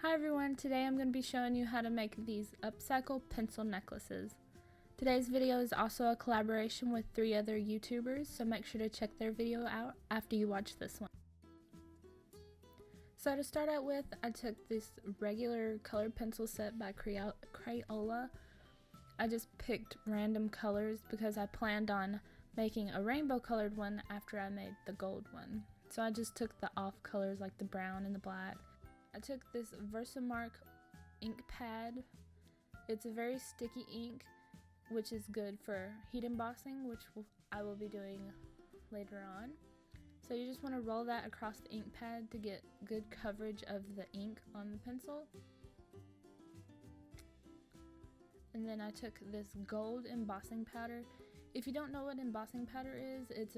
Hi everyone, today I'm going to be showing you how to make these Upcycle pencil necklaces. Today's video is also a collaboration with 3 other YouTubers, so make sure to check their video out after you watch this one. So to start out with, I took this regular colored pencil set by Crayola. I just picked random colors because I planned on making a rainbow colored one after I made the gold one. So I just took the off colors like the brown and the black. I took this Versamark ink pad. It's a very sticky ink, which is good for heat embossing, which I will be doing later on. So you just want to roll that across the ink pad to get good coverage of the ink on the pencil. And then I took this gold embossing powder. If you don't know what embossing powder is, it's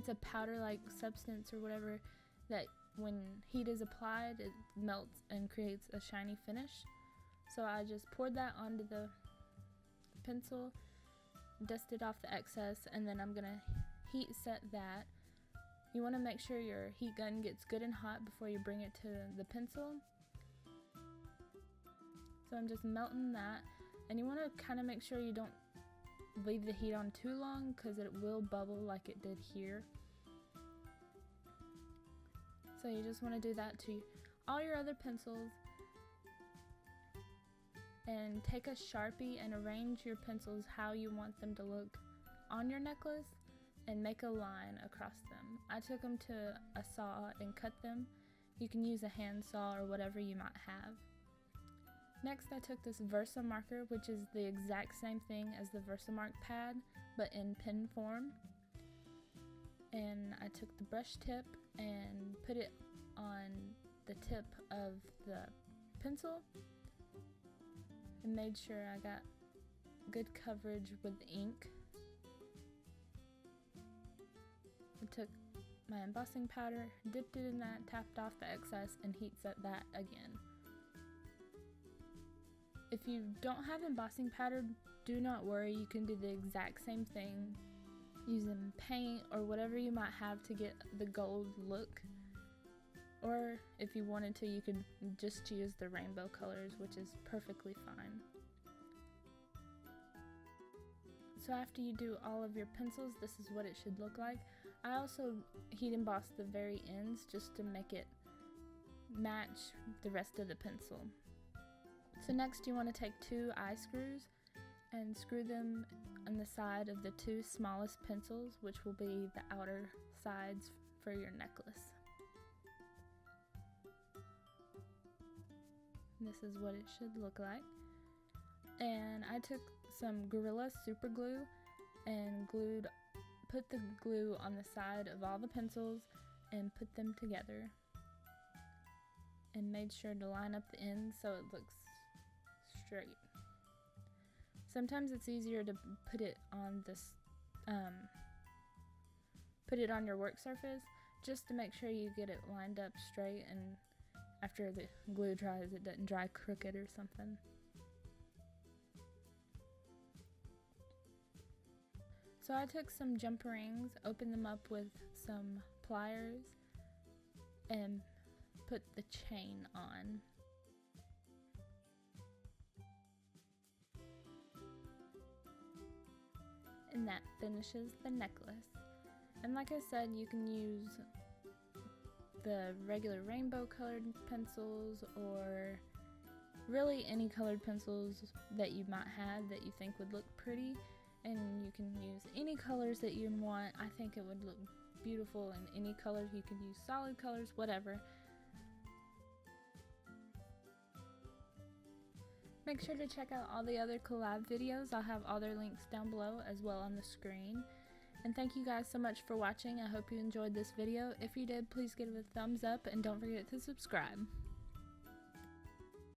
a powder-like substance or whatever that when heat is applied, it melts and creates a shiny finish. So I just poured that onto the pencil, dusted off the excess, and then I'm gonna heat set that. You want to make sure your heat gun gets good and hot before you bring it to the pencil. So I'm just melting that, and you want to kind of make sure you don't leave the heat on too long because it will bubble like it did here. So you just want to do that to all your other pencils, and take a Sharpie and arrange your pencils how you want them to look on your necklace and make a line across them. I took them to a saw and cut them. You can use a hand saw or whatever you might have. Next, I took this Versa marker, which is the exact same thing as the Versamark pad, but in pen form. And I took the brush tip and put it on the tip of the pencil and made sure I got good coverage with the ink. I took my embossing powder, dipped it in that, tapped off the excess, and heat set that again. If you don't have embossing powder, do not worry, you can do the exact same thing using paint or whatever you might have to get the gold look. Or if you wanted to, you could just use the rainbow colors, which is perfectly fine. So after you do all of your pencils, this is what it should look like. I also heat embossed the very ends just to make it match the rest of the pencil. So next you want to take 2 eye screws and screw them on the side of the 2 smallest pencils, which will be the outer sides for your necklace. This is what it should look like. And I took some Gorilla super glue and put the glue on the side of all the pencils and put them together, and made sure to line up the ends so it looks straight. Sometimes it's easier to put it on this, put it on your work surface just to make sure you get it lined up straight, and after the glue dries, it doesn't dry crooked or something. So I took some jumper rings, opened them up with some pliers, and put the chain on. And that finishes the necklace. And like I said, you can use the regular rainbow colored pencils or really any colored pencils that you might have that you think would look pretty, and you can use any colors that you want. I think it would look beautiful in any colors. You can use solid colors, whatever. Make sure to check out all the other collab videos. I'll have all their links down below as well on the screen. And thank you guys so much for watching. I hope you enjoyed this video. If you did, please give it a thumbs up and don't forget to subscribe.